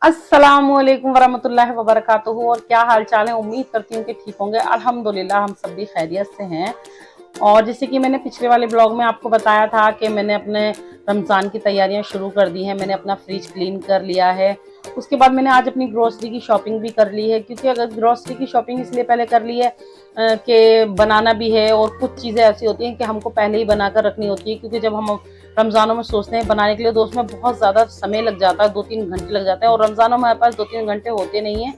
अस्सलामुअलैकुम वरहमतुल्लाहि वबरकातुहू। और क्या हाल चाल है। उम्मीद करती हूँ कि ठीक होंगे। अल्हम्दुलिल्लाह हम सब भी खैरियत से हैं। और जैसे कि मैंने पिछले वाले ब्लॉग में आपको बताया था कि मैंने अपने रमज़ान की तैयारियां शुरू कर दी हैं। मैंने अपना फ्रिज क्लीन कर लिया है। उसके बाद मैंने आज अपनी ग्रोसरी की शॉपिंग भी कर ली है, क्योंकि अगर ग्रोसरी की शॉपिंग इसलिए पहले कर ली है कि बनाना भी है, और कुछ चीज़ें ऐसी होती हैं कि हमको पहले ही बनाकर रखनी होती है, क्योंकि जब हम रमज़ानों में सोचते हैं बनाने के लिए तो उसमें बहुत ज़्यादा समय लग जाता है, 2-3 घंटे लग जाते हैं, और रमज़ानों में हमारे पास 2-3 घंटे होते नहीं हैं।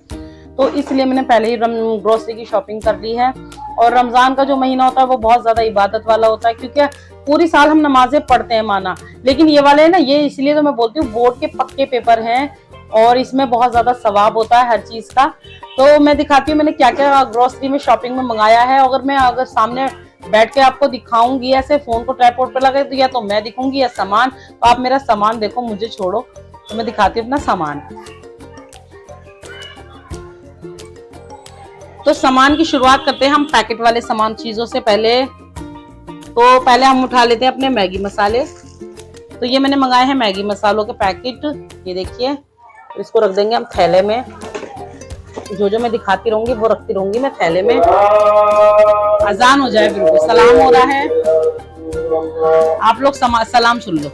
तो इसलिए मैंने पहले ही ग्रोसरी की शॉपिंग कर ली है। और रमज़ान का जो महीना होता है वो बहुत ज़्यादा इबादत वाला होता है, क्योंकि पूरी साल हम नमाजें पढ़ते हैं माना, लेकिन ये वाले है ना, ये इसलिए तो मैं बोलती हूँ बोर्ड के पक्के पेपर हैं, और इसमें बहुत ज़्यादा सवाब होता है हर चीज़ का। तो मैं दिखाती हूँ मैंने क्या क्या ग्रोसरी में शॉपिंग में मंगाया है। अगर सामने बैठ के आपको दिखाऊंगी ऐसे फोन को ट्राइपॉड पे लगा, तो या तो मैं दिखूंगी या सामान, तो आप मेरा सामान देखो, मुझे छोड़ो। तो मैं दिखाती हूँ अपना सामान। तो सामान की शुरुआत करते हैं हम पैकेट वाले सामान चीजों से। पहले हम उठा लेते हैं अपने मैगी मसाले। तो ये मैंने मंगाए हैं मैगी मसालों के पैकेट, ये देखिए। इसको रख देंगे हम थैले में। जो जो मैं दिखाती रहूंगी वो रखती रहूंगी मैं थैले में। अजान हो जाए, बिल्कुल सलाम हो रहा है, आप लोग सलाम सुन लो।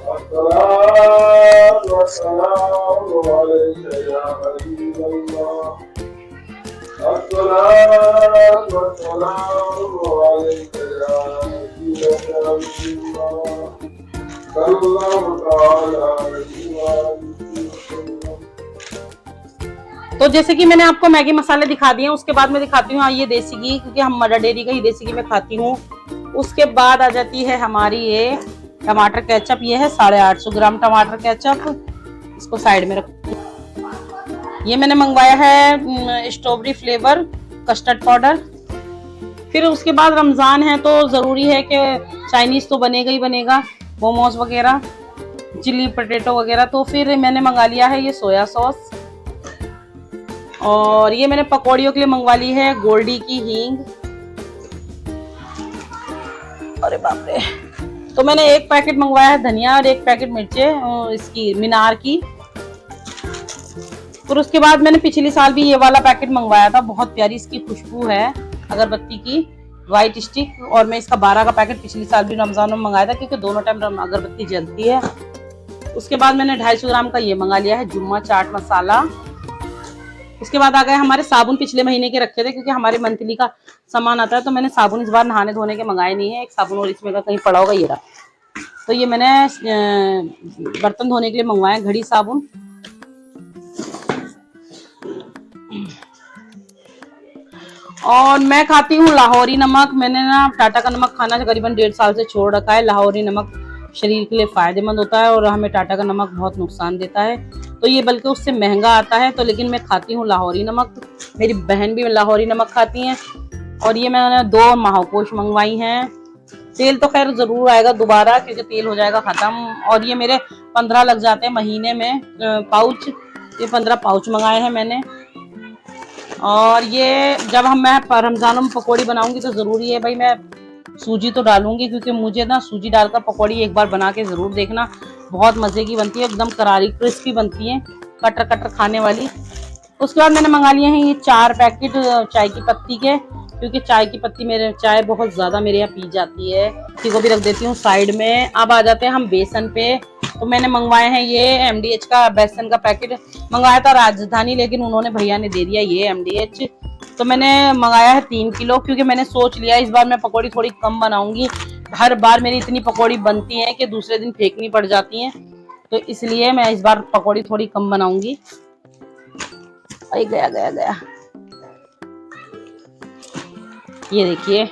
तो जैसे कि मैंने आपको मैगी मसाले दिखा दिए, उसके बाद मैं दिखाती हूँ ये देसी घी, क्योंकि हम मदर डेयरी का ही देसी घी मैं खाती हूँ। उसके बाद आ जाती है हमारी ये टमाटर केचप। ये है 850 ग्राम टमाटर केचप। इसको साइड में रखती हूँ। ये मैंने मंगवाया है स्ट्रॉबेरी फ्लेवर कस्टर्ड पाउडर। फिर उसके बाद रमजान है तो जरूरी है कि चाइनीज तो बनेगा ही बनेगा, मोमोज वगैरह, चिली पोटैटो वगैरह। तो फिर मैंने मंगा लिया है ये सोया सॉस। और ये मैंने पकौड़ियों के लिए मंगवा ली है गोल्डी की हींग। अरे बाप रे। तो मैंने एक पैकेट मंगवाया है धनिया और एक पैकेट मिर्चे इसकी मीनार की। फिर उसके बाद मैंने पिछली साल भी ये वाला पैकेट मंगवाया था, बहुत प्यारी इसकी खुशबू है अगरबत्ती की, व्हाइट स्टिक। और मैं इसका 12 का पैकेट पिछली साल भी रमजान में मंगाया था, क्योंकि दोनों टाइम अगरबत्ती जलती है। उसके बाद मैंने 250 ग्राम का ये मंगा लिया है जुम्मा चाट मसाला। उसके बाद आ गए हमारे साबुन, पिछले महीने के रखे थे, क्योंकि हमारे मंथली का सामान आता है। तो मैंने साबुन इस बार नहाने धोने के मंगाए नहीं है। एक साबुन और इसमें का कहीं पड़ा होगा, ये रहा। तो ये मैंने बर्तन धोने के लिए मंगवाया घड़ी साबुन। और मैं खाती हूँ लाहौरी नमक। मैंने ना टाटा का नमक खाना करीबन 1.5 साल से छोड़ रखा है। लाहौरी नमक शरीर के लिए फायदेमंद होता है, और हमें टाटा का नमक बहुत नुकसान देता है। तो ये बल्कि उससे महंगा आता है, तो लेकिन मैं खाती हूँ लाहौरी नमक। मेरी बहन भी लाहौरी नमक खाती हैं। और ये मैंने 2 महाकोश मंगवाई हैं। तेल तो खैर जरूर आएगा दोबारा, क्योंकि तेल हो जाएगा खत्म। और ये मेरे 15 लग जाते हैं महीने में पाउच। ये 15 पाउच मंगाए हैं मैंने। और ये जब मैं रमजानों में पकौड़ी बनाऊंगी तो जरूरी है भाई, मैं सूजी तो डालूंगी, क्योंकि मुझे ना सूजी डालकर पकौड़ी एक बार बना के जरूर देखना, बहुत मजे की बनती है, एकदम करारी क्रिस्पी बनती है, कटर कटर खाने वाली। उसके बाद मैंने मंगा लिए हैं ये 4 पैकेट चाय की पत्ती के, क्योंकि चाय की पत्ती मेरे चाय बहुत ज्यादा मेरे यहाँ पी जाती है। इसी को भी रख देती हूँ साइड में। अब आ जाते हैं हम बेसन पे। तो मैंने मंगवाए हैं ये MDH का बेसन का पैकेट। मंगाया था राजधानी, लेकिन उन्होंने भैया ने दे दिया ये MDH। तो मैंने मंगाया है 3 किलो, क्योंकि मैंने सोच लिया इस बार मैं पकौड़ी थोड़ी कम बनाऊंगी। हर बार मेरी इतनी पकौड़ी बनती है कि दूसरे दिन फेंकनी पड़ जाती है, तो इसलिए मैं इस बार पकौड़ी थोड़ी कम बनाऊंगी। गया गया गया। ये देखिए,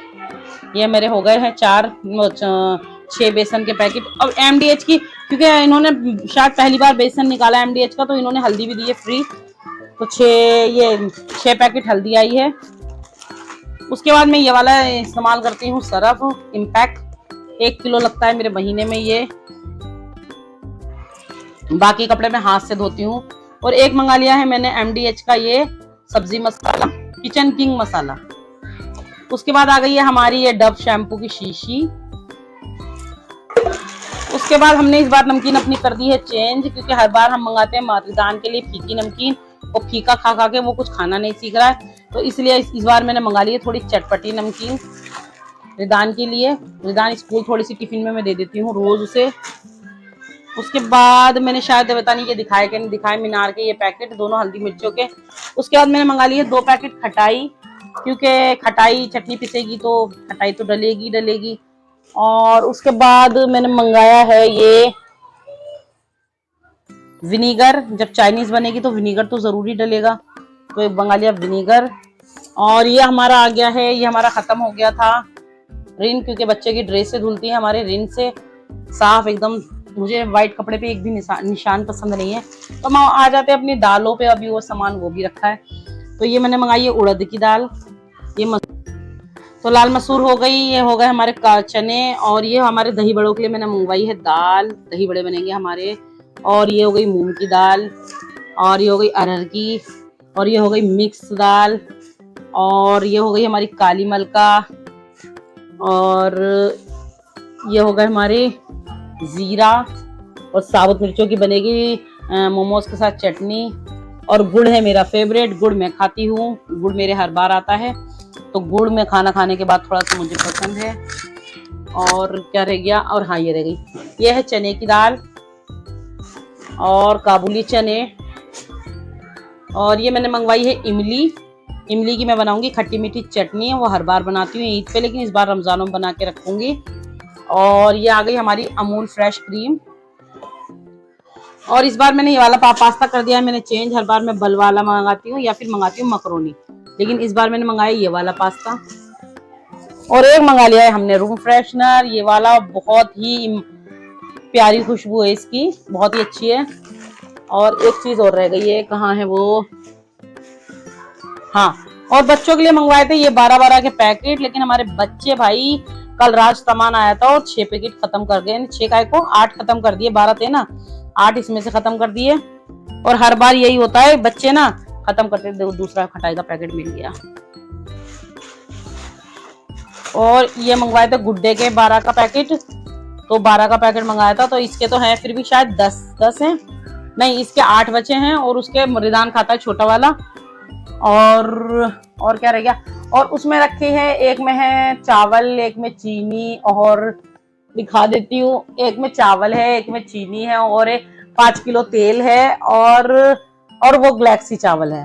ये मेरे हो गए हैं 6 बेसन के पैकेट। अब MDH की, क्योंकि इन्होंने शायद पहली बार बेसन निकाला MDH का, तो इन्होंने हल्दी भी दी है फ्री। तो 6 पैकेट हल्दी आई है। उसके बाद मैं ये वाला इस्तेमाल करती हूँ सरफ इम्पैक्ट। 1 किलो लगता है मेरे महीने में ये। बाकी कपड़े मैं हाथ से धोती हूँ। और एक मंगा लिया है मैंने MDH का ये सब्जी मसाला, किचन किंग मसाला। उसके बाद आ गई है हमारी ये डव शैम्पू की शीशी। उसके बाद हमने इस बार नमकीन अपनी कर दी है चेंज, क्योंकि हर बार हम मंगाते हैं रिदान के लिए फीकी नमकीन, और फीका खा खा के वो कुछ खाना नहीं सीख रहा है, तो इसलिए इस बार मैंने मंगा ली है थोड़ी चटपटी नमकीन रिदान के लिए। रिदान स्कूल थोड़ी सी टिफिन में मैं दे देती हूँ रोज उसे। उसके बाद मैंने शायद पता नहीं ये दिखाए कि नहीं दिखाए, मीनार के ये पैकेट दोनों हल्दी मिर्चों के। उसके बाद मैंने मंगा ली है 2 पैकेट खटाई, क्योंकि खटाई चटनी पिसेगी तो खटाई तो डलेगी डलेगी। और उसके बाद मैंने मंगाया है ये विनीगर, जब चाइनीज बनेगी तो विनीगर तो जरूरी डलेगा, तो एक मंगा लिया विनीगर। और ये हमारा आ गया है, ये हमारा खत्म हो गया था रिन, क्योंकि बच्चे की ड्रेस से धुलती है हमारे रिन से साफ एकदम। मुझे व्हाइट कपड़े पे एक भी निशान पसंद नहीं है। तो हम आ जाते हैं अपनी दालों पे, अभी वो सामान वो भी रखा है। तो ये मैंने मंगाई है उड़द की दाल, ये तो लाल मसूर हो गई, ये हो गए हमारे चने, और ये हमारे दही बड़ों के लिए मैंने मंगवाई है दाल, दही बड़े बनेंगे हमारे। और ये हो गई मूंग की दाल, और ये हो गई अरहर की, और ये हो गई मिक्स दाल, और ये हो गई हमारी काली मलका, और ये हो गए हमारे जीरा और साबुत मिर्चों की बनेगी मोमोज के साथ चटनी। और गुड़ है मेरा फेवरेट, गुड़ मैं खाती हूँ, गुड़ मेरे हर बार आता है, तो गुड़ में खाना खाने के बाद थोड़ा सा मुझे पसंद है। और क्या रह गया, और हाँ ये रह गई, ये है चने की दाल और काबुली चने। और ये मैंने मंगवाई है इमली, इमली की मैं बनाऊंगी खट्टी मीठी चटनी, वो हर बार बनाती हूँ ईद पे, लेकिन इस बार रमजानों में बना के रखूंगी। और ये आ गई हमारी अमूल फ्रेश क्रीम। और इस बार मैंने ये वाला पास्ता कर दिया है मैंने चेंज, हर बार मैं बल वाला मंगाती हूँ या फिर मंगाती हूँ मकरोनी, लेकिन इस बार मैंने मंगाया ये वाला पास्ता। और एक मंगा लिया है हमने रूम फ्रेशनर, ये वाला बहुत ही प्यारी खुशबू है इसकी, बहुत ही अच्छी है। और एक चीज और रह गई है, कहाँ है वो, हाँ, और बच्चों के लिए मंगवाए थे ये 12-12 के पैकेट, लेकिन हमारे बच्चे भाई कल रात सामान आया था और 6 पैकेट खत्म कर गए, 6 काय को 8 खत्म कर दिए, 12 थे ना, 8 इसमें से खत्म कर दिए। और हर बार यही होता है, बच्चे ना खत्म करते, दूसरा खटाई का पैकेट मिल गया। और ये मंगवाए थे गुड्डे के 12 का पैकेट, तो 12 का पैकेट मंगाया था, तो इसके तो हैं फिर भी शायद 10 हैं, नहीं इसके 8 बचे हैं, और उसके रिदान खाता है छोटा वाला। और क्या रह गया, और उसमें रखे हैं, एक में है चावल, एक में चीनी, और दिखा देती हूँ, एक में चावल है, एक में चीनी है, और 5 किलो तेल है, और वो गैलेक्सी चावल है।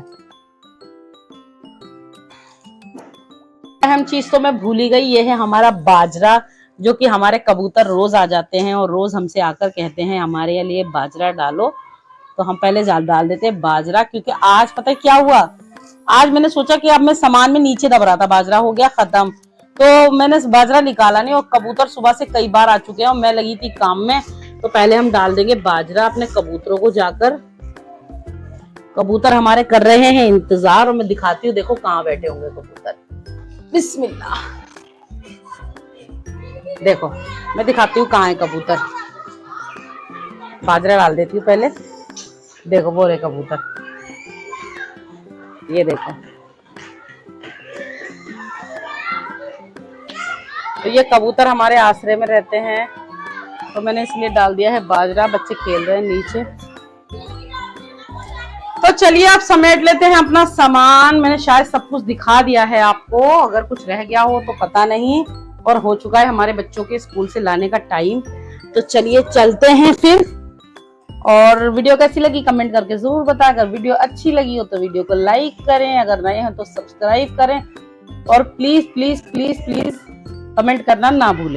अहम चीज तो मैं भूल ही गई, ये है हमारा बाजरा, जो कि हमारे कबूतर रोज आ जाते हैं और रोज हमसे आकर कहते हैं हमारे लिए बाजरा डालो, तो हम पहले डाल देते हैं बाजरा। क्योंकि आज पता है क्या हुआ, आज मैंने सोचा कि अब मैं सामान में नीचे दब रहा था, बाजरा हो गया खत्म, तो मैंने बाजरा निकाला नहीं, और कबूतर सुबह से कई बार आ चुके हैं और मैं लगी थी काम में, तो पहले हम डाल देंगे बाजरा अपने कबूतरों को जाकर। कबूतर हमारे कर रहे हैं इंतजार, और मैं दिखाती हूँ, देखो कहाँ बैठे होंगे कबूतर। बिस्मिल्लाह, देखो मैं दिखाती हूँ कहाँ है कबूतर। बाजरा डाल देती हूँ पहले, देखो वो रहे कबूतर, ये देखो, तो ये कबूतर हमारे आश्रय में रहते हैं, तो मैंने इसलिए डाल दिया है बाजरा। बच्चे खेल रहे हैं नीचे, तो चलिए आप समेट लेते हैं अपना सामान। मैंने शायद सब कुछ दिखा दिया है आपको, अगर कुछ रह गया हो तो पता नहीं। और हो चुका है हमारे बच्चों के स्कूल से लाने का टाइम, तो चलिए चलते हैं फिर। और वीडियो कैसी लगी कमेंट करके जरूर बताएं, अगर वीडियो अच्छी लगी हो तो वीडियो को लाइक करें, अगर नए हैं तो सब्सक्राइब करें, और please please please please comment करना ना भूलें।